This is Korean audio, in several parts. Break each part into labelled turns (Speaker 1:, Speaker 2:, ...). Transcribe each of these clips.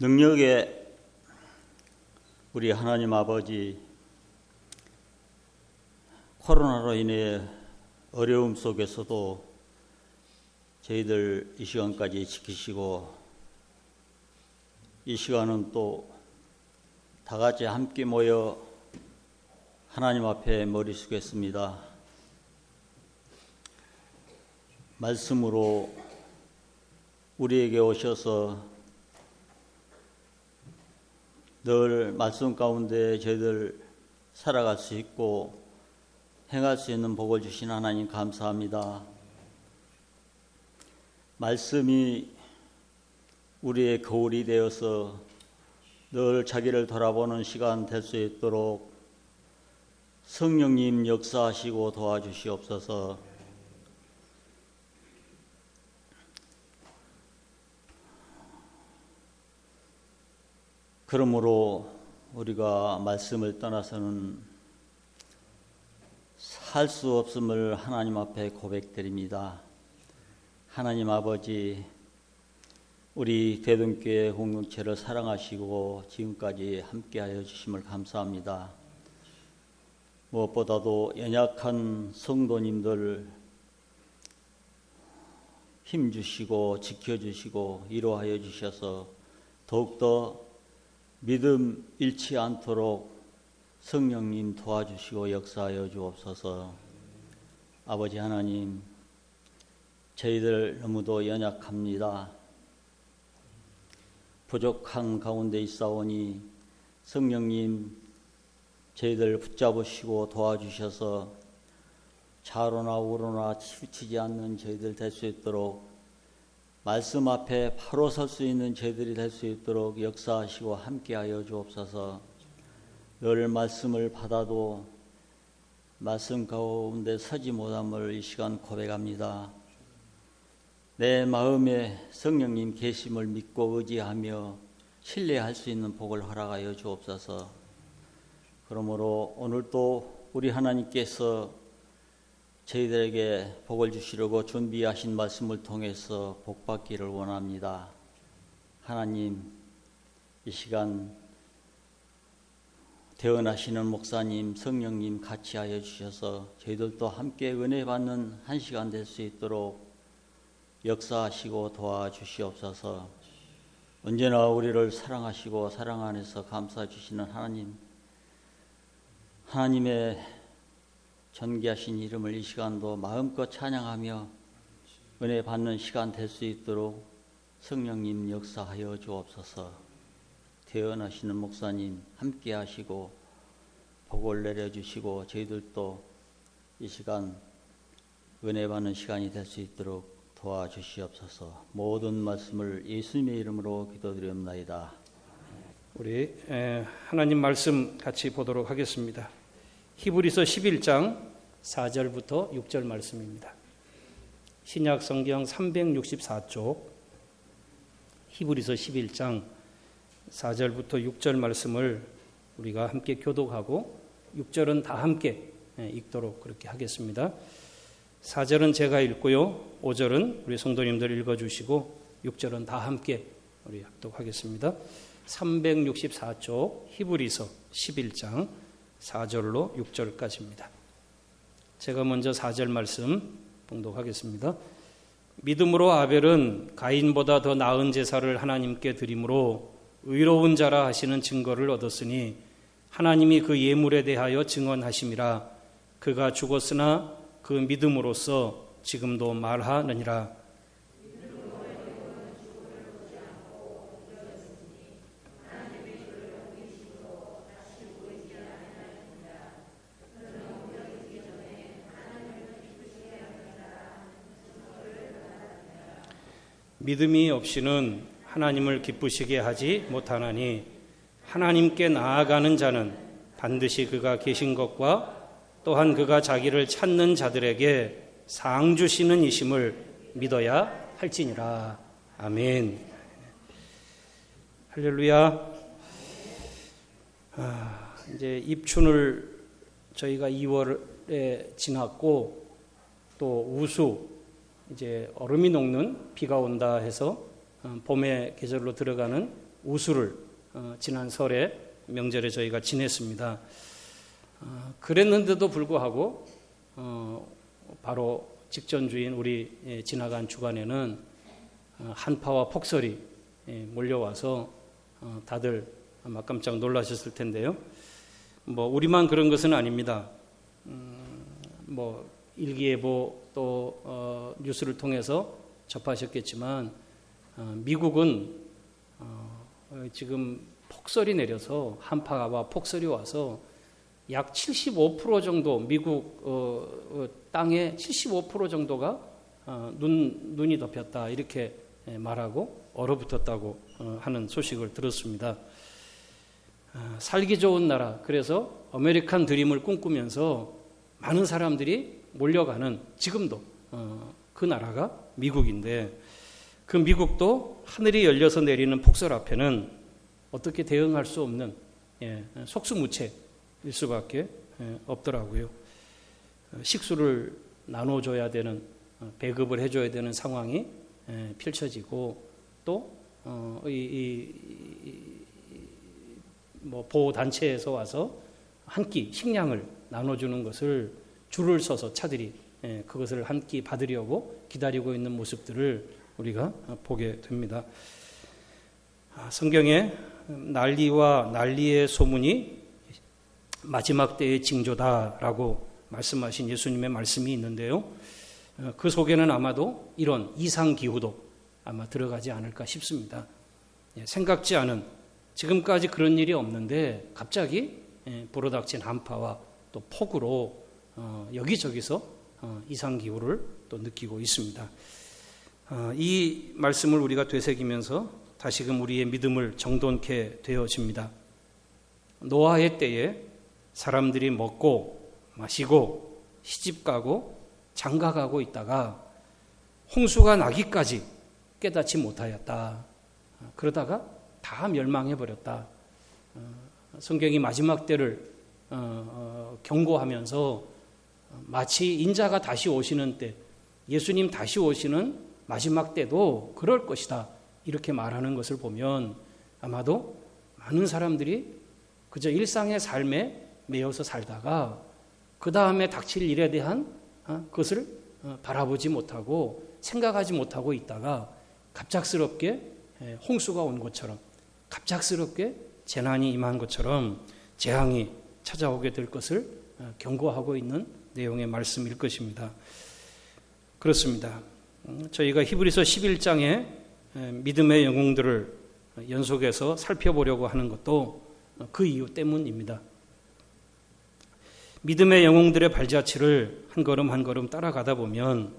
Speaker 1: 능력의 우리 하나님 아버지, 코로나로 인해 어려움 속에서도 저희들 이 시간까지 지키시고, 이 시간은 또 다 같이 함께 모여 하나님 앞에 머리 숙였습니다. 말씀으로 우리에게 오셔서 늘 말씀 가운데 저희들 살아갈 수 있고 행할 수 있는 복을 주신 하나님 감사합니다. 말씀이 우리의 거울이 되어서 늘 자기를 돌아보는 시간 될 수 있도록 성령님 역사하시고 도와주시옵소서. 그러므로 우리가 말씀을 떠나서는 살 수 없음을 하나님 앞에 고백드립니다. 하나님 아버지, 우리 대동교회 공동체를 사랑하시고 지금까지 함께하여 주심을 감사합니다. 무엇보다도 연약한 성도님들 힘주시고 지켜주시고 위로하여 주셔서 더욱더 믿음 잃지 않도록 성령님 도와주시고 역사하여 주옵소서. 아버지 하나님, 저희들 너무도 연약합니다. 부족한 가운데 있사오니 성령님 저희들 붙잡으시고 도와주셔서 좌로나 우로나 치우치지 않는 저희들 될 수 있도록, 말씀 앞에 바로 설 수 있는 저희들이 될 수 있도록 역사하시고 함께하여 주옵소서. 늘 말씀을 받아도 말씀 가운데 서지 못함을 이 시간 고백합니다. 내 마음에 성령님 계심을 믿고 의지하며 신뢰할 수 있는 복을 허락하여 주옵소서. 그러므로 오늘도 우리 하나님께서 저희들에게 복을 주시려고 준비하신 말씀을 통해서 복받기를 원합니다. 하나님, 이 시간 대언하시는 목사님, 성령님 같이 하여 주셔서 저희들도 함께 은혜 받는 한 시간 될 수 있도록 역사하시고 도와주시옵소서. 언제나 우리를 사랑하시고 사랑 안에서 감싸 주시는 하나님, 하나님의 존귀하신 이름을 이 시간도 마음껏 찬양하며 은혜 받는 시간 될 수 있도록 성령님 역사하여 주옵소서. 대언하시는 목사님 함께 하시고 복을 내려주시고 저희들도 이 시간 은혜 받는 시간이 될 수 있도록 도와주시옵소서. 모든 말씀을 예수님의 이름으로 기도드리옵나이다.
Speaker 2: 우리 하나님 말씀 같이 보도록 하겠습니다. 히브리서 11장 4절부터 6절 말씀입니다. 신약 성경 364쪽 히브리서 11장 4절부터 6절 말씀을 우리가 함께 교독하고 6절은 다 함께 읽도록 그렇게 하겠습니다. 4절은 제가 읽고요, 5절은 우리 성도님들 읽어주시고 6절은 다 함께 우리 합독하겠습니다. 364쪽 히브리서 11장 4절로 6절까지입니다. 제가 먼저 4절 말씀 봉독하겠습니다. 믿음으로 아벨은 가인보다 더 나은 제사를 하나님께 드림으로 의로운 자라 하시는 증거를 얻었으니 하나님이 그 예물에 대하여 증언하심이라. 그가 죽었으나 그 믿음으로써 지금도 말하느니라. 믿음이 없이는 하나님을 기쁘시게 하지 못하나니 하나님께 나아가는 자는 반드시 그가 계신 것과 또한 그가 자기를 찾는 자들에게 상 주시는 이심을 믿어야 할지니라. 아멘. 할렐루야. 이제 입춘을 저희가 2월에 지났고 또 우수 이제 얼음이 녹는 비가 온다 해서 봄의 계절로 들어가는 우수를 지난 설에 명절에 저희가 지냈습니다. 그랬는데도 불구하고 바로 직전주인 우리 지나간 주간에는 한파와 폭설이 몰려와서 다들 아마 깜짝 놀라셨을 텐데요. 우리만 그런 것은 아닙니다. 일기예보 또 뉴스를 통해서 접하셨겠지만 미국은 지금 폭설이 내려서 한파와 폭설이 와서 약 75% 정도 미국 땅의 75% 정도가 눈이 덮였다 이렇게 말하고 얼어붙었다고 하는 소식을 들었습니다. 살기 좋은 나라, 그래서 아메리칸 드림을 꿈꾸면서 많은 사람들이 몰려가는 지금도 그 나라가 미국인데, 그 미국도 하늘이 열려서 내리는 폭설 앞에는 어떻게 대응할 수 없는 속수무책일 수밖에 없더라고요. 식수를 나눠줘야 되는, 배급을 해줘야 되는 상황이 펼쳐지고, 또 보호단체에서 와서 한 끼 식량을 나눠주는 것을 줄을 서서 차들이 그것을 한 끼 받으려고 기다리고 있는 모습들을 우리가 보게 됩니다. 성경에 난리와 난리의 소문이 마지막 때의 징조다라고 말씀하신 예수님의 말씀이 있는데요. 그 속에는 아마도 이런 이상기후도 아마 들어가지 않을까 싶습니다. 생각지 않은, 지금까지 그런 일이 없는데 갑자기 불어닥친 한파와 또 폭우로 여기저기서 이상기후를 또 느끼고 있습니다. 이 말씀을 우리가 되새기면서 다시금 우리의 믿음을 정돈케 되어집니다. 노아의 때에 사람들이 먹고 마시고 시집가고 장가가고 있다가 홍수가 나기까지 깨닫지 못하였다. 그러다가 다 멸망해버렸다. 성경이 마지막 때를 경고하면서 마치 인자가 다시 오시는 때, 예수님 다시 오시는 마지막 때도 그럴 것이다 이렇게 말하는 것을 보면 아마도 많은 사람들이 그저 일상의 삶에 매여서 살다가 그 다음에 닥칠 일에 대한 그것을 바라보지 못하고 생각하지 못하고 있다가 갑작스럽게 홍수가 온 것처럼, 갑작스럽게 재난이 임한 것처럼 재앙이 찾아오게 될 것을 경고하고 있는 내용의 말씀일 것입니다. 그렇습니다. 저희가 히브리서 11장의 믿음의 영웅들을 연속해서 살펴보려고 하는 것도 그 이유 때문입니다. 믿음의 영웅들의 발자취를 한 걸음 한 걸음 따라가다 보면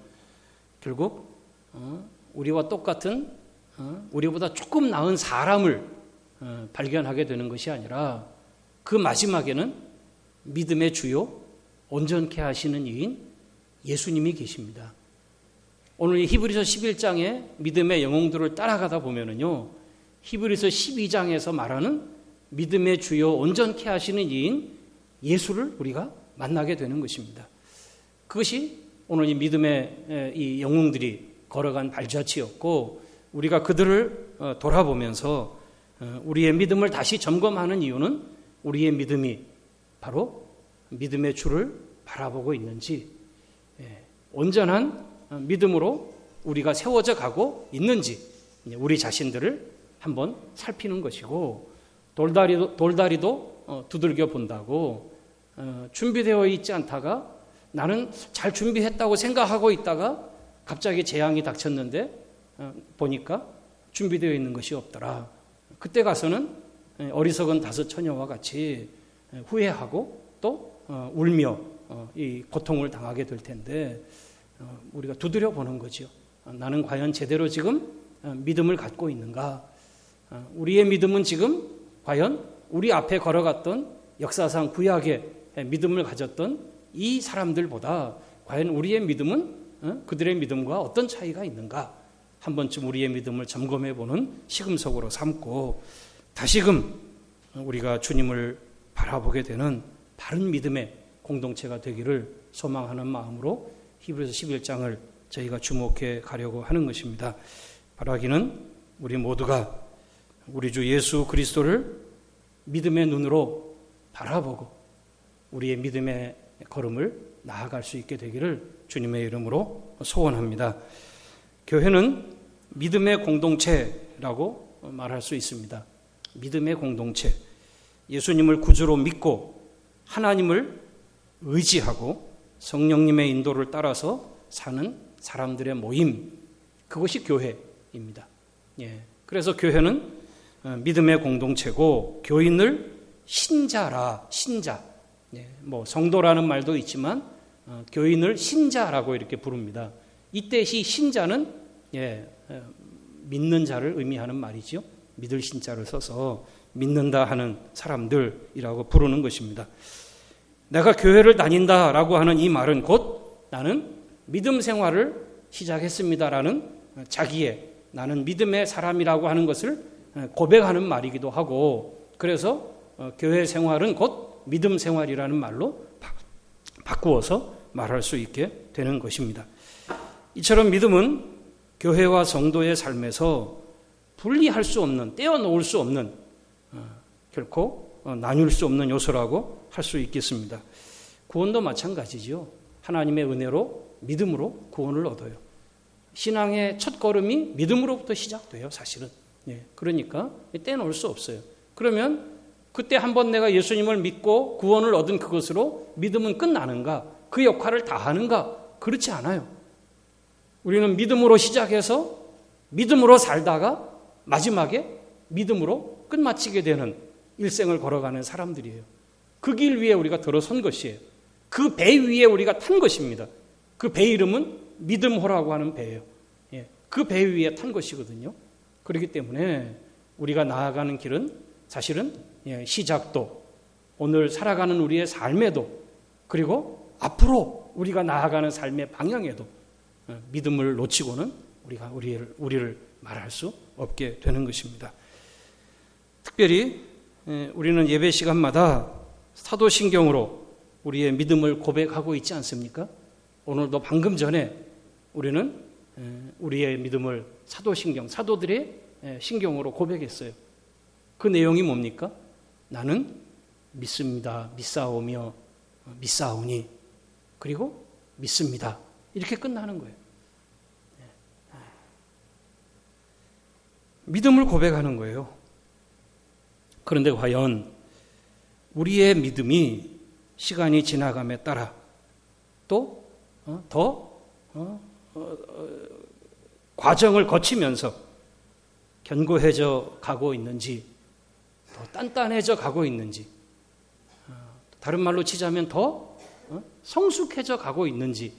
Speaker 2: 결국 우리와 똑같은, 우리보다 조금 나은 사람을 발견하게 되는 것이 아니라 그 마지막에는 믿음의 주요, 온전케 하시는 이인 예수님이 계십니다. 오늘 이 히브리서 11장의 믿음의 영웅들을 따라가다 보면은요, 히브리서 12장에서 말하는 믿음의 주요, 온전케 하시는 이인 예수를 우리가 만나게 되는 것입니다. 그것이 오늘 이 믿음의 이 영웅들이 걸어간 발자취였고, 우리가 그들을 돌아보면서 우리의 믿음을 다시 점검하는 이유는 우리의 믿음이 바로 믿음의 주를 바라보고 있는지, 온전한 믿음으로 우리가 세워져 가고 있는지 우리 자신들을 한번 살피는 것이고, 돌다리도 두들겨 본다고 준비되어 있지 않다가 나는 잘 준비했다고 생각하고 있다가 갑자기 재앙이 닥쳤는데 보니까 준비되어 있는 것이 없더라. 그때 가서는 어리석은 다섯 처녀와 같이 후회하고 또 울며 이 고통을 당하게 될 텐데, 우리가 두드려 보는 거죠. 나는 과연 제대로 지금 믿음을 갖고 있는가? 우리의 믿음은 지금 과연 우리 앞에 걸어갔던 역사상 구약의 믿음을 가졌던 이 사람들보다 과연 우리의 믿음은 그들의 믿음과 어떤 차이가 있는가? 한 번쯤 우리의 믿음을 점검해 보는 시금석으로 삼고 다시금 우리가 주님을 바라보게 되는 바른 믿음의 공동체가 되기를 소망하는 마음으로 히브리서 11장을 저희가 주목해 가려고 하는 것입니다. 바라기는 우리 모두가 우리 주 예수 그리스도를 믿음의 눈으로 바라보고 우리의 믿음의 걸음을 나아갈 수 있게 되기를 주님의 이름으로 소원합니다. 교회는 믿음의 공동체라고 말할 수 있습니다. 믿음의 공동체. 예수님을 구주로 믿고 하나님을 의지하고 성령님의 인도를 따라서 사는 사람들의 모임, 그것이 교회입니다. 그래서 교회는 믿음의 공동체고 교인을 신자라, 신자. 성도라는 말도 있지만 교인을 신자라고 이렇게 부릅니다. 이때시 신자는 믿는 자를 의미하는 말이죠. 믿을 신자를 써서 믿는다 하는 사람들이라고 부르는 것입니다. 내가 교회를 다닌다라고 하는 이 말은 곧 나는 믿음 생활을 시작했습니다라는 자기의 나는 믿음의 사람이라고 하는 것을 고백하는 말이기도 하고, 그래서 교회 생활은 곧 믿음 생활이라는 말로 바꾸어서 말할 수 있게 되는 것입니다. 이처럼 믿음은 교회와 성도의 삶에서 분리할 수 없는, 떼어놓을 수 없는, 결코 나눌 수 없는 요소라고 할 수 있겠습니다. 구원도 마찬가지죠. 하나님의 은혜로 믿음으로 구원을 얻어요. 신앙의 첫 걸음이 믿음으로부터 시작돼요, 사실은. 그러니까 떼어놓을 수 없어요. 그러면 그때 한번 내가 예수님을 믿고 구원을 얻은 그것으로 믿음은 끝나는가? 그 역할을 다 하는가? 그렇지 않아요. 우리는 믿음으로 시작해서 믿음으로 살다가 마지막에 믿음으로 끝마치게 되는 일생을 걸어가는 사람들이에요. 그 길 위에 우리가 들어선 것이에요. 그 배 위에 우리가 탄 것입니다. 그 배 이름은 믿음호라고 하는 배예요. 그 배 위에 탄 것이거든요. 그렇기 때문에 우리가 나아가는 길은 사실은 시작도, 오늘 살아가는 우리의 삶에도, 그리고 앞으로 우리가 나아가는 삶의 방향에도 믿음을 놓치고는 우리가 우리를 말할 수 없게 되는 것입니다. 특별히 우리는 예배 시간마다 사도신경으로 우리의 믿음을 고백하고 있지 않습니까? 오늘도 방금 전에 우리는 우리의 믿음을 사도신경, 사도들의 신경으로 고백했어요. 그 내용이 뭡니까? 나는 믿습니다. 믿사오며 믿사오니, 그리고 믿습니다. 이렇게 끝나는 거예요. 믿음을 고백하는 거예요. 그런데 과연 우리의 믿음이 시간이 지나감에 따라 또 더 과정을 거치면서 견고해져 가고 있는지, 더 단단해져 가고 있는지, 다른 말로 치자면 더 성숙해져 가고 있는지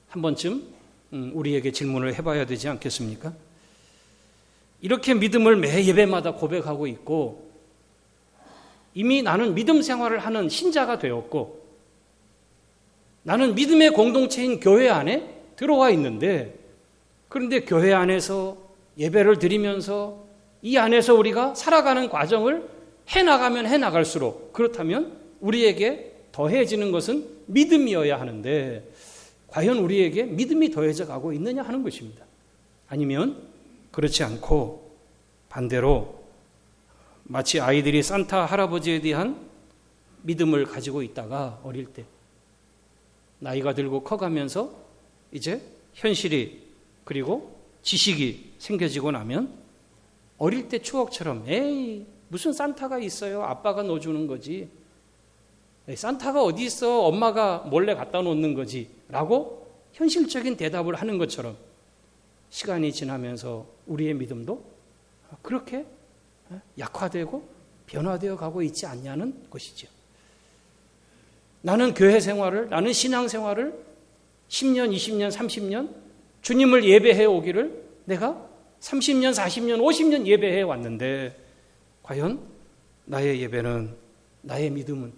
Speaker 2: 한 번쯤 우리에게 질문을 해봐야 되지 않겠습니까? 이렇게 믿음을 매 예배마다 고백하고 있고 이미 나는 믿음 생활을 하는 신자가 되었고 나는 믿음의 공동체인 교회 안에 들어와 있는데, 그런데 교회 안에서 예배를 드리면서 이 안에서 우리가 살아가는 과정을 해나가면 해나갈수록, 그렇다면 우리에게 더해지는 것은 믿음이어야 하는데 과연 우리에게 믿음이 더해져 가고 있느냐 하는 것입니다. 아니면 그렇지 않고 반대로 마치 아이들이 산타 할아버지에 대한 믿음을 가지고 있다가 어릴 때 나이가 들고 커가면서 이제 현실이 그리고 지식이 생겨지고 나면 어릴 때 추억처럼 에이 무슨 산타가 있어요. 아빠가 넣어주는 거지. 산타가 어디 있어. 엄마가 몰래 갖다 놓는 거지. 라고 현실적인 대답을 하는 것처럼 시간이 지나면서 우리의 믿음도 그렇게 약화되고 변화되어 가고 있지 않냐는 것이죠. 나는 교회 생활을, 나는 신앙 생활을 10년, 20년, 30년 주님을 예배해 오기를 내가 30년, 40년, 50년 예배해 왔는데 과연 나의 예배는, 나의 믿음은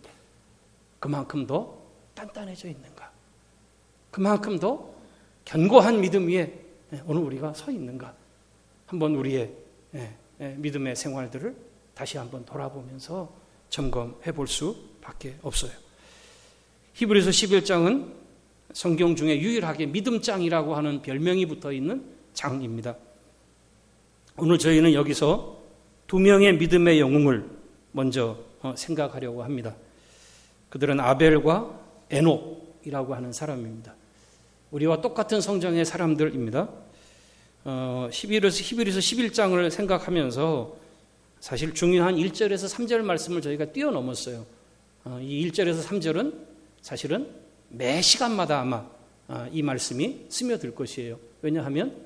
Speaker 2: 그만큼 더 단단해져 있는가? 그만큼 더 견고한 믿음 위에 오늘 우리가 서 있는가? 한번 우리의 믿음의 생활들을 다시 한번 돌아보면서 점검해 볼 수밖에 없어요. 히브리서 11장은 성경 중에 유일하게 믿음장이라고 하는 별명이 붙어 있는 장입니다. 오늘 저희는 여기서 두 명의 믿음의 영웅을 먼저 생각하려고 합니다. 그들은 아벨과 에녹이라고 하는 사람입니다. 우리와 똑같은 성정의 사람들입니다. 히브리서 11장을 생각하면서 사실 중요한 1절에서 3절 말씀을 저희가 뛰어넘었어요. 이 1절에서 3절은 사실은 매 시간마다 아마 이 말씀이 스며들 것이에요. 왜냐하면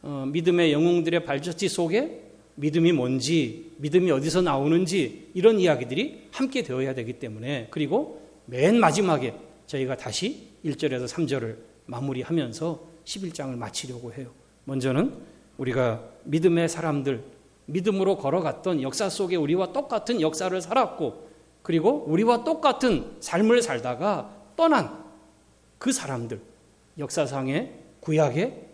Speaker 2: 믿음의 영웅들의 발자취 속에 믿음이 뭔지, 믿음이 어디서 나오는지 이런 이야기들이 함께 되어야 되기 때문에, 그리고 맨 마지막에 저희가 다시 1절에서 3절을 마무리하면서 11장을 마치려고 해요. 먼저는 우리가 믿음의 사람들, 믿음으로 걸어갔던 역사 속에 우리와 똑같은 역사를 살았고, 그리고 우리와 똑같은 삶을 살다가 떠난 그 사람들, 역사상의 구약의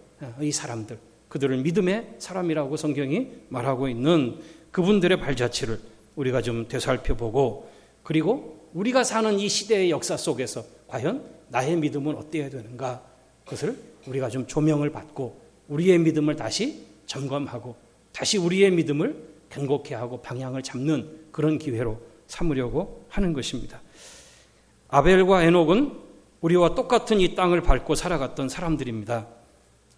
Speaker 2: 이 사람들, 그들을 믿음의 사람이라고 성경이 말하고 있는 그분들의 발자취를 우리가 좀 되살펴보고, 그리고 우리가 사는 이 시대의 역사 속에서 과연 나의 믿음은 어때야 되는가, 그것을 우리가 좀 조명을 받고 우리의 믿음을 다시 점검하고 다시 우리의 믿음을 견고케 하고 방향을 잡는 그런 기회로 삼으려고 하는 것입니다. 아벨과 에녹은 우리와 똑같은 이 땅을 밟고 살아갔던 사람들입니다.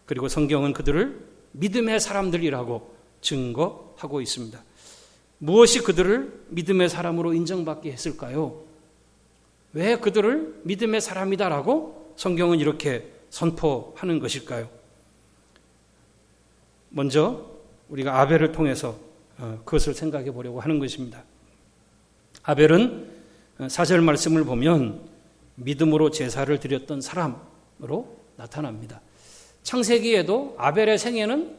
Speaker 2: 그리고 성경은 그들을 믿음의 사람들이라고 증거하고 있습니다. 무엇이 그들을 믿음의 사람으로 인정받게 했을까요? 왜 그들을 믿음의 사람이다라고 성경은 이렇게 선포하는 것일까요? 먼저 우리가 아벨을 통해서 그것을 생각해 보려고 하는 것입니다. 아벨은 4절 말씀을 보면 믿음으로 제사를 드렸던 사람으로 나타납니다. 창세기에도 아벨의 생애는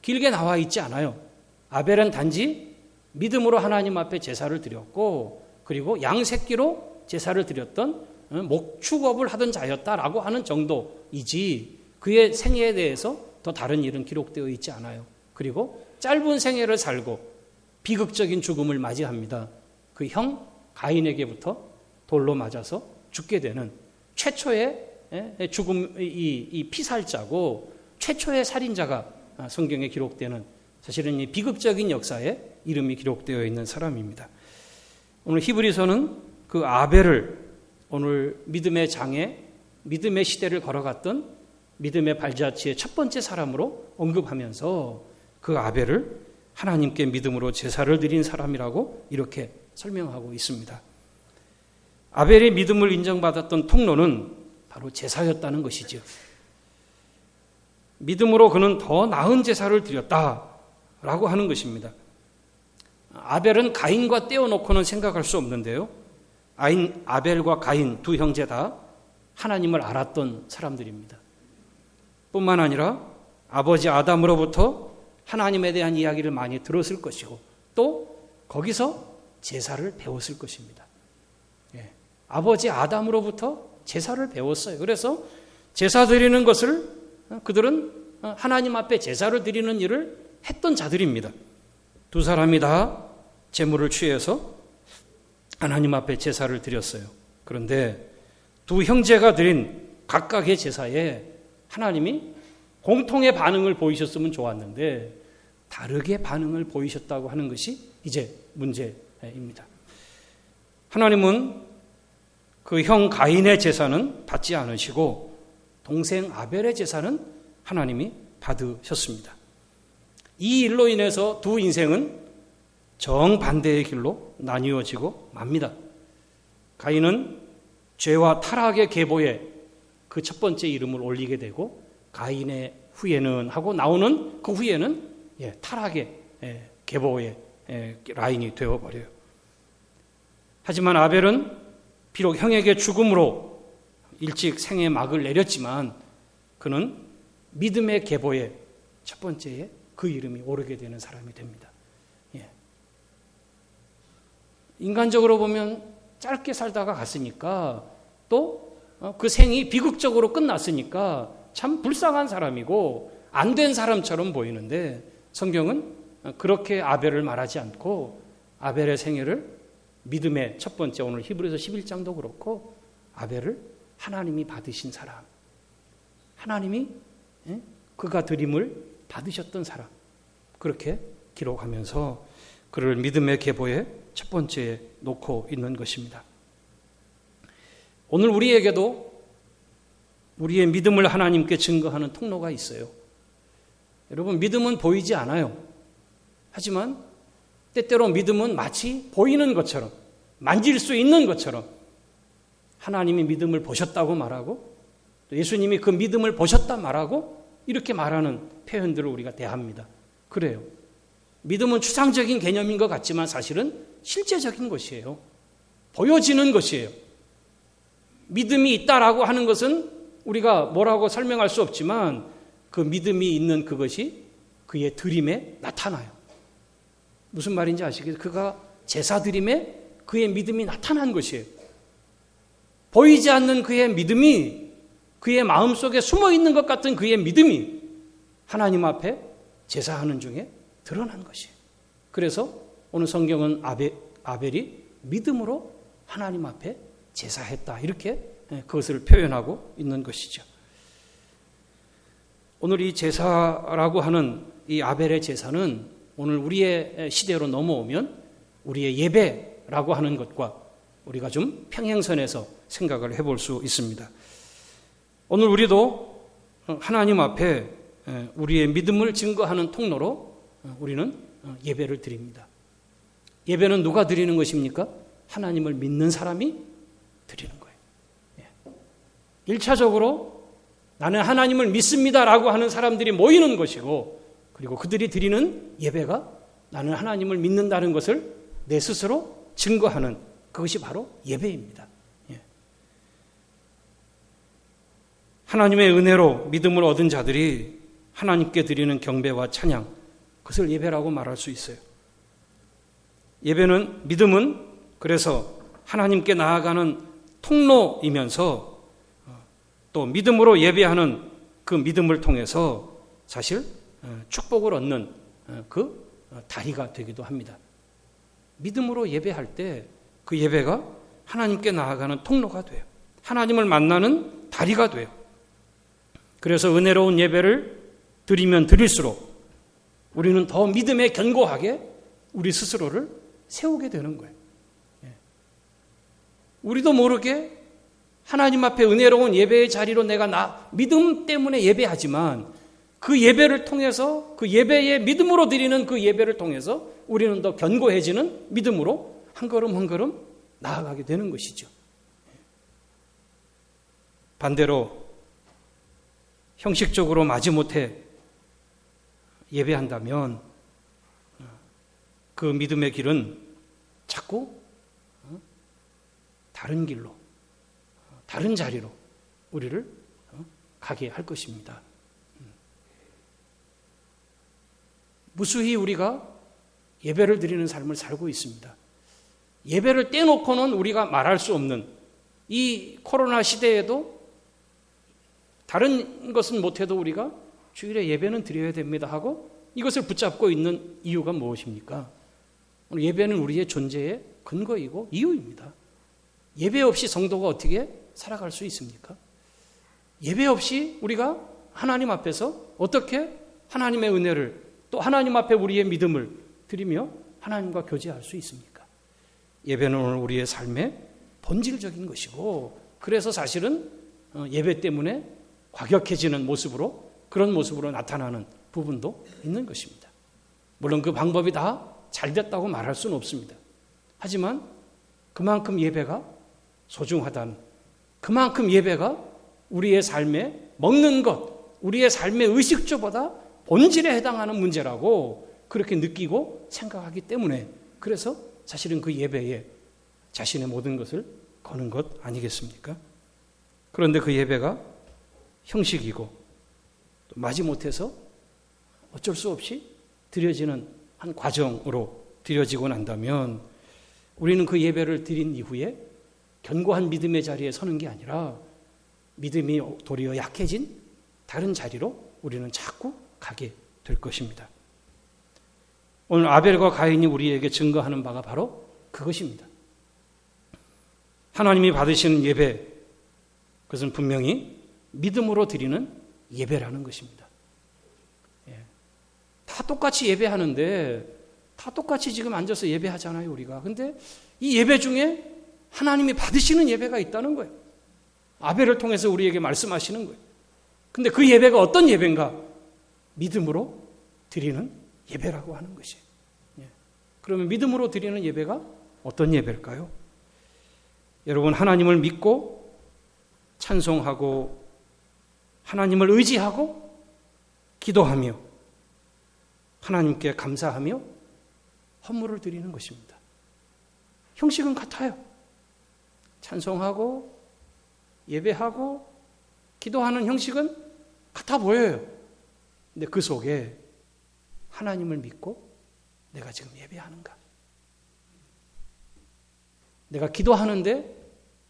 Speaker 2: 길게 나와 있지 않아요. 아벨은 단지 믿음으로 하나님 앞에 제사를 드렸고, 그리고 양 새끼로 제사를 드렸던 목축업을 하던 자였다라고 하는 정도이지, 그의 생애에 대해서 더 다른 일은 기록되어 있지 않아요. 그리고 짧은 생애를 살고 비극적인 죽음을 맞이합니다. 그 형 가인에게부터 돌로 맞아서 죽게 되는 최초의 죽음, 이 피살자고 최초의 살인자가 성경에 기록되는, 사실은 이 비극적인 역사에 이름이 기록되어 있는 사람입니다. 오늘 히브리서는 그 아벨을 오늘 믿음의 장에, 믿음의 시대를 걸어갔던 믿음의 발자취의 첫 번째 사람으로 언급하면서 그 아벨을 하나님께 믿음으로 제사를 드린 사람이라고 이렇게 설명하고 있습니다. 아벨의 믿음을 인정받았던 통로는 바로 제사였다는 것이죠. 믿음으로 그는 더 나은 제사를 드렸다라고 하는 것입니다. 아벨은 가인과 떼어놓고는 생각할 수 없는데요. 아벨과 가인 두 형제 다 하나님을 알았던 사람들입니다. 뿐만 아니라 아버지 아담으로부터 하나님에 대한 이야기를 많이 들었을 것이고, 또 거기서 제사를 배웠을 것입니다. 아버지 아담으로부터 제사를 배웠어요. 그래서 제사 드리는 것을 그들은 하나님 앞에 제사를 드리는 일을 했던 자들입니다. 두 사람이 다 제물을 취해서 하나님 앞에 제사를 드렸어요. 그런데 두 형제가 드린 각각의 제사에 하나님이 공통의 반응을 보이셨으면 좋았는데 다르게 반응을 보이셨다고 하는 것이 이제 문제입니다. 하나님은 그 형 가인의 제사는 받지 않으시고 동생 아벨의 제사는 하나님이 받으셨습니다. 이 일로 인해서 두 인생은 정반대의 길로 나뉘어지고 맙니다. 가인은 죄와 타락의 계보에 그 첫 번째 이름을 올리게 되고, 가인의 후예는 하고 나오는 그 후예는 타락의 계보의 라인이 되어버려요. 하지만 아벨은 비록 형에게 죽음으로 일찍 생의 막을 내렸지만 그는 믿음의 계보의 첫 번째에 그 이름이 오르게 되는 사람이 됩니다. 인간적으로 보면 짧게 살다가 갔으니까, 또 그 생이 비극적으로 끝났으니까 참 불쌍한 사람이고 안 된 사람처럼 보이는데, 성경은 그렇게 아벨을 말하지 않고 아벨의 생애를 믿음의 첫 번째, 오늘 히브리서 11장도 그렇고 아벨을 하나님이 받으신 사람, 하나님이 그가 드림을 받으셨던 사람, 그렇게 기록하면서 그를 믿음의 계보에 첫 번째에 놓고 있는 것입니다. 오늘 우리에게도 우리의 믿음을 하나님께 증거하는 통로가 있어요. 여러분, 믿음은 보이지 않아요. 하지만 때때로 믿음은 마치 보이는 것처럼, 만질 수 있는 것처럼 하나님이 믿음을 보셨다고 말하고 또 예수님이 그 믿음을 보셨다 말하고 이렇게 말하는 표현들을 우리가 대합니다. 그래요. 믿음은 추상적인 개념인 것 같지만 사실은 실제적인 것이에요. 보여지는 것이에요. 믿음이 있다라고 하는 것은 우리가 뭐라고 설명할 수 없지만 그 믿음이 있는 그것이 그의 드림에 나타나요. 무슨 말인지 아시겠어요? 그가 제사 드림에 그의 믿음이 나타난 것이에요. 보이지 않는 그의 믿음이 그의 마음속에 숨어 있는 것 같은 그의 믿음이 하나님 앞에 제사하는 중에 드러난 것이에요. 그래서 오늘 성경은 아벨이 믿음으로 하나님 앞에 제사했다. 이렇게 그것을 표현하고 있는 것이죠. 오늘 이 제사라고 하는 이 아벨의 제사는 오늘 우리의 시대로 넘어오면 우리의 예배라고 하는 것과 우리가 좀 평행선에서 생각을 해볼 수 있습니다. 오늘 우리도 하나님 앞에 우리의 믿음을 증거하는 통로로 우리는 예배를 드립니다. 예배는 누가 드리는 것입니까? 하나님을 믿는 사람이 드리는 거예요. 1차적으로 나는 하나님을 믿습니다라고 하는 사람들이 모이는 것이고, 그리고 그들이 드리는 예배가 나는 하나님을 믿는다는 것을 내 스스로 증거하는 그것이 바로 예배입니다. 하나님의 은혜로 믿음을 얻은 자들이 하나님께 드리는 경배와 찬양, 그것을 예배라고 말할 수 있어요. 예배는, 믿음은 그래서 하나님께 나아가는 통로이면서 또 믿음으로 예배하는 그 믿음을 통해서 사실 축복을 얻는 그 다리가 되기도 합니다. 믿음으로 예배할 때 그 예배가 하나님께 나아가는 통로가 돼요. 하나님을 만나는 다리가 돼요. 그래서 은혜로운 예배를 드리면 드릴수록 우리는 더 믿음에 견고하게 우리 스스로를 세우게 되는 거예요. 우리도 모르게 하나님 앞에 은혜로운 예배의 자리로 내가 믿음 때문에 예배하지만 그 예배를 통해서, 그 예배의 믿음으로 드리는 그 예배를 통해서 우리는 더 견고해지는 믿음으로 한 걸음 한 걸음 나아가게 되는 것이죠. 반대로 형식적으로 마지못해 예배한다면 그 믿음의 길은 자꾸 다른 길로, 다른 자리로 우리를 가게 할 것입니다. 무수히 우리가 예배를 드리는 삶을 살고 있습니다. 예배를 떼놓고는 우리가 말할 수 없는 이 코로나 시대에도 다른 것은 못해도 우리가 주일에 예배는 드려야 됩니다 하고 이것을 붙잡고 있는 이유가 무엇입니까? 오늘 예배는 우리의 존재의 근거이고 이유입니다. 예배 없이 성도가 어떻게 살아갈 수 있습니까? 예배 없이 우리가 하나님 앞에서 어떻게 하나님의 은혜를 또 하나님 앞에 우리의 믿음을 드리며 하나님과 교제할 수 있습니까? 예배는 오늘 우리의 삶의 본질적인 것이고, 그래서 사실은 예배 때문에 과격해지는 모습으로, 그런 모습으로 나타나는 부분도 있는 것입니다. 물론 그 방법이 다 잘 됐다고 말할 수는 없습니다. 하지만 그만큼 예배가 소중하다는, 그만큼 예배가 우리의 삶에 먹는 것, 우리의 삶의 의식주보다 본질에 해당하는 문제라고 그렇게 느끼고 생각하기 때문에, 그래서 사실은 그 예배에 자신의 모든 것을 거는 것 아니겠습니까? 그런데 그 예배가 형식이고 또 마지못해서 어쩔 수 없이 드려지는 한 과정으로 드려지고 난다면 우리는 그 예배를 드린 이후에 견고한 믿음의 자리에 서는 게 아니라 믿음이 도리어 약해진 다른 자리로 우리는 자꾸 가게 될 것입니다. 오늘 아벨과 가인이 우리에게 증거하는 바가 바로 그것입니다. 하나님이 받으시는 예배, 그것은 분명히 믿음으로 드리는 예배라는 것입니다. 다 똑같이 예배하는데 다 똑같이 지금 앉아서 예배하잖아요, 우리가. 근데 이 예배 중에 하나님이 받으시는 예배가 있다는 거예요. 아벨을 통해서 우리에게 말씀하시는 거예요. 근데 그 예배가 어떤 예배인가? 믿음으로 드리는 예배라고 하는 것이에요. 그러면 믿음으로 드리는 예배가 어떤 예배일까요? 여러분, 하나님을 믿고 찬송하고 하나님을 의지하고 기도하며 하나님께 감사하며 헌물을 드리는 것입니다. 형식은 같아요. 찬송하고 예배하고 기도하는 형식은 같아 보여요. 근데 그 속에 하나님을 믿고 내가 지금 예배하는가? 내가 기도하는데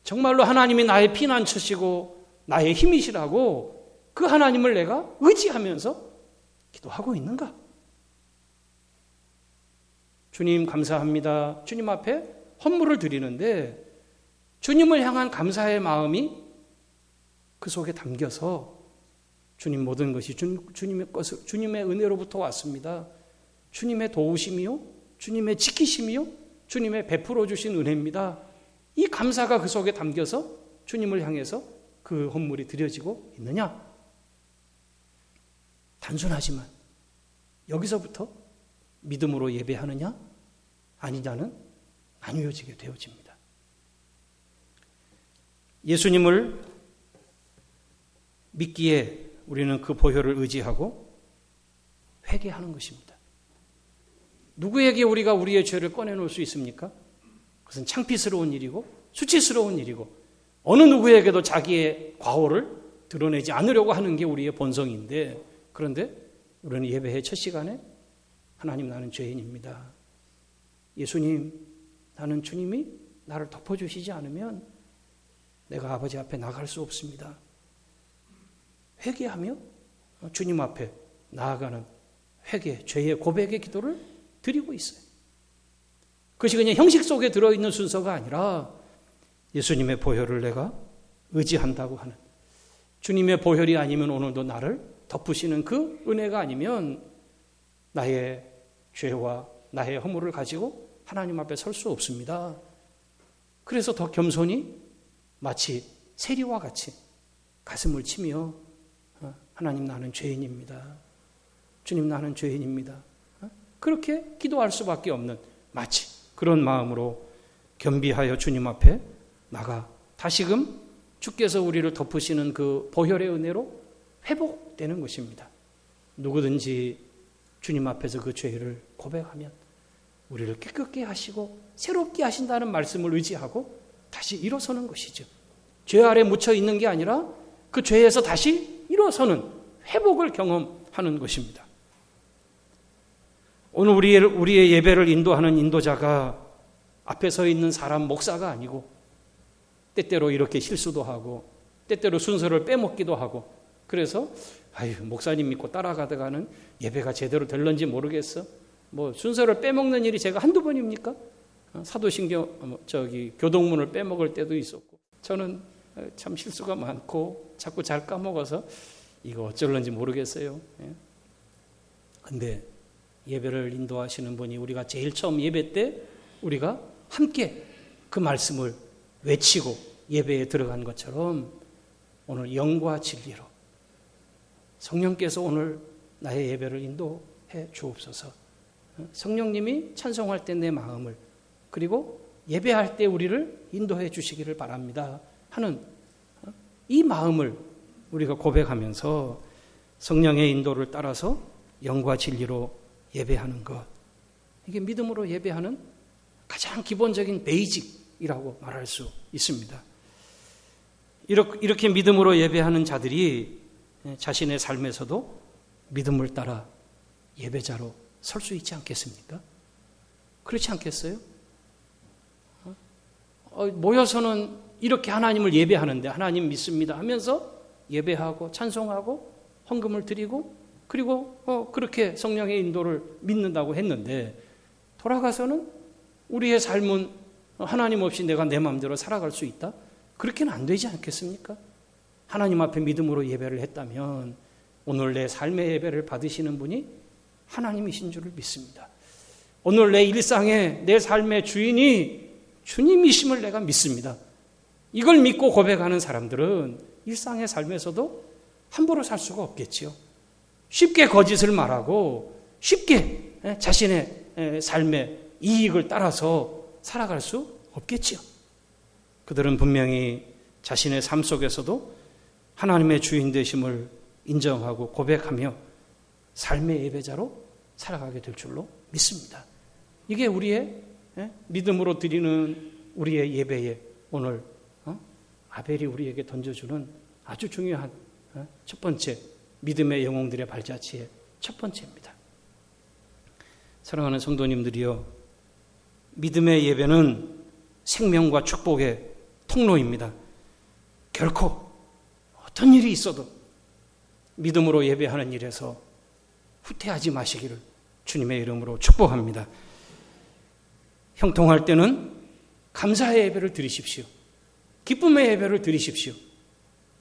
Speaker 2: 정말로 하나님이 나의 피난처시고 나의 힘이시라고 그 하나님을 내가 의지하면서 기도하고 있는가? 주님 감사합니다. 주님 앞에 헌물을 드리는데 주님을 향한 감사의 마음이 그 속에 담겨서 주님 모든 것이 주님의 것을 주님의 은혜로부터 왔습니다. 주님의 도우심이요, 주님의 지키심이요, 주님의 베풀어 주신 은혜입니다. 이 감사가 그 속에 담겨서 주님을 향해서 그 헌물이 드려지고 있느냐? 단순하지만 여기서부터 믿음으로 예배하느냐 아니냐는 나뉘어지게 되어집니다. 예수님을 믿기에 우리는 그 보혈을 의지하고 회개하는 것입니다. 누구에게 우리가 우리의 죄를 꺼내놓을 수 있습니까? 그것은 창피스러운 일이고 수치스러운 일이고 어느 누구에게도 자기의 과오를 드러내지 않으려고 하는 게 우리의 본성인데, 그런데 우리는 예배의 첫 시간에 하나님, 나는 죄인입니다. 예수님, 나는 주님이 나를 덮어주시지 않으면 내가 아버지 앞에 나갈 수 없습니다. 회개하며 주님 앞에 나아가는 회개, 죄의 고백의 기도를 드리고 있어요. 그것이 그냥 형식 속에 들어있는 순서가 아니라 예수님의 보혈을 내가 의지한다고 하는, 주님의 보혈이 아니면 오늘도 나를 덮으시는 그 은혜가 아니면 나의 죄와 나의 허물을 가지고 하나님 앞에 설 수 없습니다. 그래서 더 겸손히 마치 세리와 같이 가슴을 치며 하나님, 나는 죄인입니다. 주님, 나는 죄인입니다. 그렇게 기도할 수밖에 없는 마치 그런 마음으로 겸비하여 주님 앞에 나가 다시금 주께서 우리를 덮으시는 그 보혈의 은혜로 회복되는 것입니다. 누구든지 주님 앞에서 그 죄를 고백하면 우리를 깨끗게 하시고 새롭게 하신다는 말씀을 의지하고 다시 일어서는 것이죠. 죄 아래 묻혀 있는 게 아니라 그 죄에서 다시 일어서는 회복을 경험하는 것입니다. 오늘 우리의 예배를 인도하는 인도자가 앞에 서 있는 사람 목사가 아니고 때때로 이렇게 실수도 하고 때때로 순서를 빼먹기도 하고, 그래서 목사님 믿고 따라가다가는 예배가 제대로 될런지 모르겠어. 순서를 빼먹는 일이 제가 한두 번입니까? 사도신경 교동문을 빼먹을 때도 있었고, 저는 참 실수가 많고 자꾸 잘 까먹어서 이거 어쩔런지 모르겠어요. 근데 예배를 인도하시는 분이 우리가 제일 처음 예배 때 우리가 함께 그 말씀을 외치고 예배에 들어간 것처럼 오늘 영과 진리로 성령께서 오늘 나의 예배를 인도해 주옵소서. 성령님이 찬송할 때 내 마음을, 그리고 예배할 때 우리를 인도해 주시기를 바랍니다 하는 이 마음을 우리가 고백하면서 성령의 인도를 따라서 영과 진리로 예배하는 것, 이게 믿음으로 예배하는 가장 기본적인 베이직이라고 말할 수 있습니다. 이렇게 믿음으로 예배하는 자들이 자신의 삶에서도 믿음을 따라 예배자로 설 수 있지 않겠습니까? 그렇지 않겠어요? 모여서는 이렇게 하나님을 예배하는데, 하나님 믿습니다 하면서 예배하고 찬송하고 헌금을 드리고, 그리고 그렇게 성령의 인도를 믿는다고 했는데, 돌아가서는 우리의 삶은 하나님 없이 내가 내 마음대로 살아갈 수 있다? 그렇게는 안 되지 않겠습니까? 하나님 앞에 믿음으로 예배를 했다면 오늘 내 삶의 예배를 받으시는 분이 하나님이신 줄을 믿습니다. 오늘 내 일상의 내 삶의 주인이 주님이심을 내가 믿습니다. 이걸 믿고 고백하는 사람들은 일상의 삶에서도 함부로 살 수가 없겠지요. 쉽게 거짓을 말하고 쉽게 자신의 삶의 이익을 따라서 살아갈 수 없겠지요. 그들은 분명히 자신의 삶 속에서도 하나님의 주인 되심을 인정하고 고백하며 삶의 예배자로 살아가게 될 줄로 믿습니다. 이게 우리의 믿음으로 드리는 우리의 예배에 오늘 아벨이 우리에게 던져주는 아주 중요한 첫 번째 믿음의 영웅들의 발자취의 첫 번째입니다. 사랑하는 성도님들이여, 믿음의 예배는 생명과 축복의 통로입니다. 결코 어떤 일이 있어도 믿음으로 예배하는 일에서 후퇴하지 마시기를 주님의 이름으로 축복합니다. 형통할 때는 감사의 예배를 드리십시오. 기쁨의 예배를 드리십시오.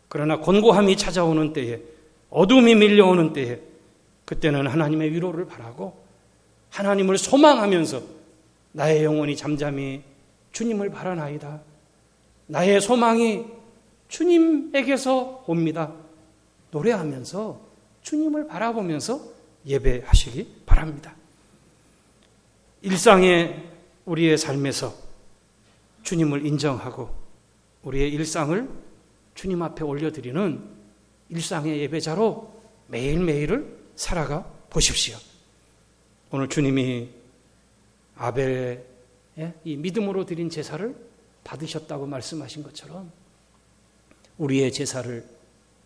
Speaker 2: 그러나 곤고함이 찾아오는 때에, 어둠이 밀려오는 때에, 그때는 하나님의 위로를 바라고 하나님을 소망하면서 나의 영혼이 잠잠히 주님을 바라나이다. 나의 소망이 주님에게서 옵니다. 노래하면서 주님을 바라보면서 예배하시기 바랍니다. 일상의 우리의 삶에서 주님을 인정하고 우리의 일상을 주님 앞에 올려드리는 일상의 예배자로 매일매일을 살아가 보십시오. 오늘 주님이 아벨의 이 믿음으로 드린 제사를 받으셨다고 말씀하신 것처럼 우리의 제사를,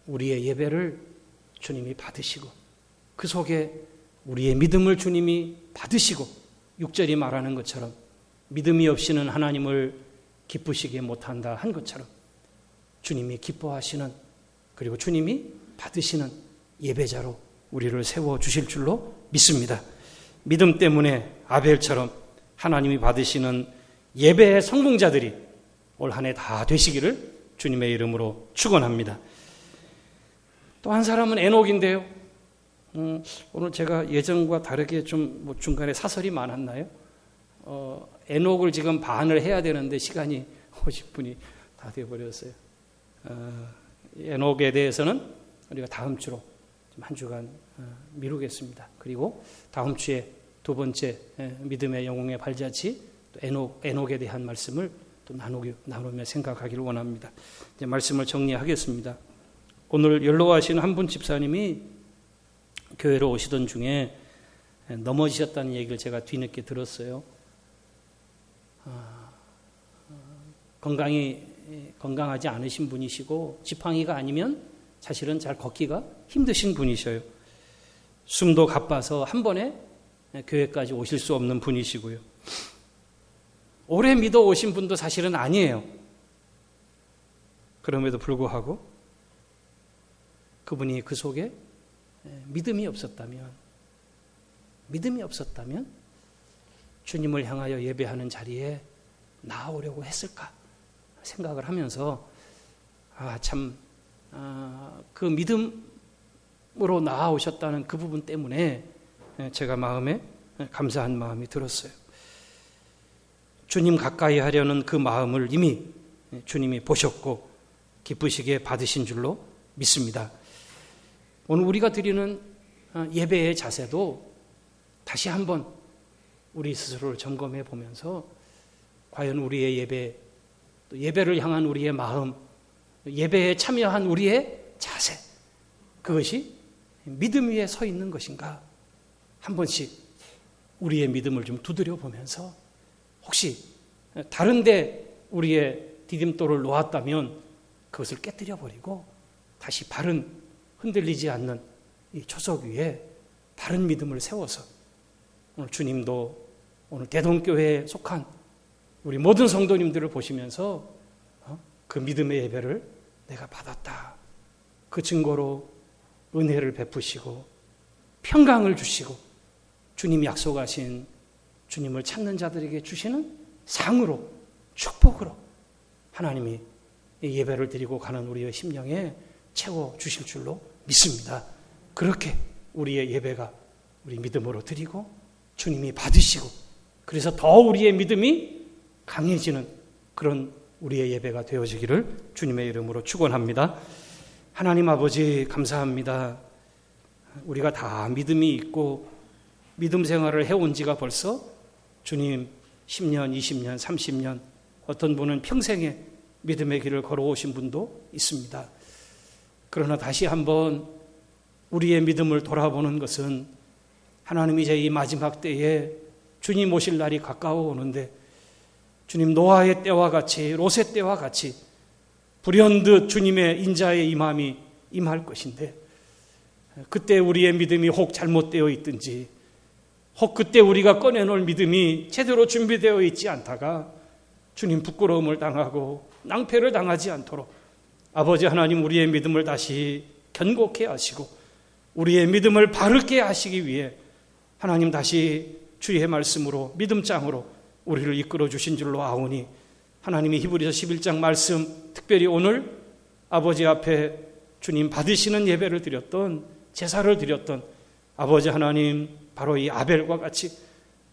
Speaker 2: 우리의 예배를 주님이 받으시고 그 속에 우리의 믿음을 주님이 받으시고 6절이 말하는 것처럼 믿음이 없이는 하나님을 기쁘시게 못한다 한 것처럼 주님이 기뻐하시는, 그리고 주님이 받으시는 예배자로 우리를 세워주실 줄로 믿습니다. 믿음 때문에 아벨처럼 하나님이 받으시는 예배의 성공자들이 올 한 해 다 되시기를 주님의 이름으로 축원합니다. 또 한 사람은 에녹인데요. 오늘 제가 예전과 다르게 좀 중간에 사설이 많았나요? 에녹을 지금 반을 해야 되는데 시간이 50분이 다 되어버렸어요. 에녹에 대해서는 우리가 다음 주로 한 주간 미루겠습니다. 그리고 다음 주에 두 번째 믿음의 영웅의 발자취 에녹에 대한 말씀을 또 나누며 생각하기를 원합니다. 이제 말씀을 정리하겠습니다. 오늘 연로하신 한 분 집사님이 교회로 오시던 중에 넘어지셨다는 얘기를 제가 뒤늦게 들었어요. 건강하지 않으신 분이시고 지팡이가 아니면 사실은 잘 걷기가 힘드신 분이셔요. 숨도 가빠서 한 번에 교회까지 오실 수 없는 분이시고요. 오래 믿어 오신 분도 사실은 아니에요. 그럼에도 불구하고 그분이 그 속에 믿음이 없었다면 주님을 향하여 예배하는 자리에 나아오려고 했을까 생각을 하면서 그 믿음으로 나아오셨다는 그 부분 때문에 제가 마음에 감사한 마음이 들었어요. 주님 가까이 하려는 그 마음을 이미 주님이 보셨고 기쁘시게 받으신 줄로 믿습니다. 오늘 우리가 드리는 예배의 자세도 다시 한번 우리 스스로를 점검해 보면서 과연 우리의 예배, 또 예배를 향한 우리의 마음, 예배에 참여한 우리의 자세, 그것이 믿음 위에 서 있는 것인가? 한 번씩 우리의 믿음을 좀 두드려 보면서 혹시 다른데 우리의 디딤돌을 놓았다면 그것을 깨뜨려 버리고 다시 바른, 흔들리지 않는 이 초석 위에 바른 믿음을 세워서 오늘 주님도 오늘 대동교회에 속한 우리 모든 성도님들을 보시면서 그 믿음의 예배를 내가 받았다. 그 증거로 은혜를 베푸시고 평강을 주시고 주님이 약속하신 주님을 찾는 자들에게 주시는 상으로, 축복으로 하나님이 예배를 드리고 가는 우리의 심령에 채워주실 줄로 믿습니다. 그렇게 우리의 예배가 우리 믿음으로 드리고 주님이 받으시고 그래서 더 우리의 믿음이 강해지는 그런 우리의 예배가 되어지기를 주님의 이름으로 축원합니다. 하나님 아버지 감사합니다. 우리가 다 믿음이 있고 믿음 생활을 해온 지가 벌써 주님 10년, 20년, 30년, 어떤 분은 평생의 믿음의 길을 걸어오신 분도 있습니다. 그러나 다시 한번 우리의 믿음을 돌아보는 것은 하나님이 이제 이 마지막 때에 주님 오실 날이 가까워 오는데 주님 노아의 때와 같이 롯의 때와 같이 불현듯 주님의 인자의 임함이 임할 것인데 그때 우리의 믿음이 혹 잘못되어 있든지 혹 그때 우리가 꺼내놓을 믿음이 제대로 준비되어 있지 않다가 주님 부끄러움을 당하고 낭패를 당하지 않도록 아버지 하나님 우리의 믿음을 다시 견고케 하시고 우리의 믿음을 바르게 하시기 위해 하나님 다시 주의 말씀으로 믿음장으로 우리를 이끌어 주신 줄로 아오니 하나님이 히브리서 11장 말씀 특별히 오늘 아버지 앞에 주님 받으시는 예배를 드렸던 제사를 드렸던 아버지 하나님 바로 이 아벨과 같이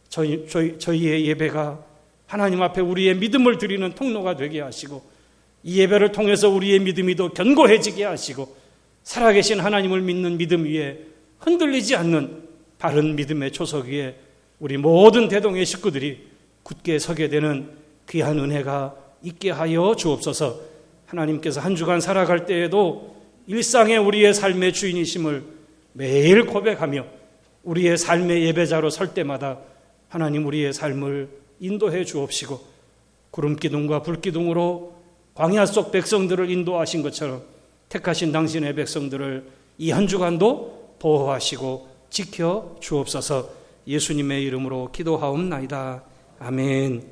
Speaker 2: 저희의 예배가 하나님 앞에 우리의 믿음을 드리는 통로가 되게 하시고 이 예배를 통해서 우리의 믿음이 더 견고해지게 하시고 살아계신 하나님을 믿는 믿음 위에 흔들리지 않는 바른 믿음의 초석 위에 우리 모든 대동의 식구들이 굳게 서게 되는 귀한 은혜가 있게 하여 주옵소서. 하나님께서 한 주간 살아갈 때에도 일상의 우리의 삶의 주인이심을 매일 고백하며 우리의 삶의 예배자로 설 때마다 하나님 우리의 삶을 인도해 주옵시고 구름기둥과 불기둥으로 광야 속 백성들을 인도하신 것처럼 택하신 당신의 백성들을 이 한 주간도 보호하시고 지켜 주옵소서. 예수님의 이름으로 기도하옵나이다. 아멘.